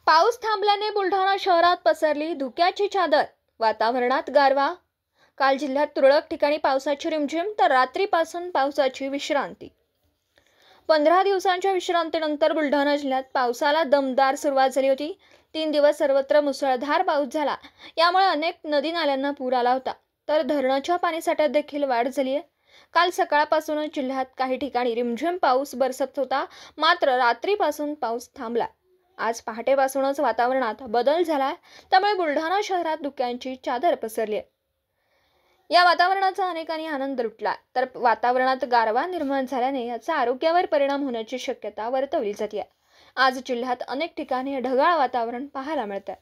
पाऊस थांबल्याने बुलढाणा शहरात पसरली धुक्याची चादर। वातावरणात गारवा। काल जिल्ह्यात तुरळक ठिकाणी पावसाची रिमझिम तर रात्रीपासून पावसाची विश्रांती। 15 दिवसांच्या विश्रांतीनंतर बुलढाणा जिल्ह्यात पावसाला दमदार सुरुवात झाली होती। 3 दिवस सर्वत्र मुसळधार पाऊस झाला। यामुळे अनेक नदी नाल्यांना पूर आला होता, तर धरणाच्या पाणीसाठ्यात देखील वाढ झाली आहे। काल सकाळपासूनच जिल्ह्यात काही ठिकाणी रिमझिम पाऊस बरसत होता, मात्र रात्रीपासून पाऊस थांबला। आज पहाटेपासूनच वातावरणात बदल झाला, त्यामुळे बुलढाणा शहरात धुक्यांची चादर पसरली आहे। या वातावरणाचा अनेकांनी आनंद लुटला, तर वातावरणात गारवा निर्माण झाल्याने याचा आरोग्यावर परिणाम होण्याची शक्यता वर्तवली जाते। आज जिल्ह्यात अनेक ठिकाणी ढगाळ वातावरण पाहायला मिळतं।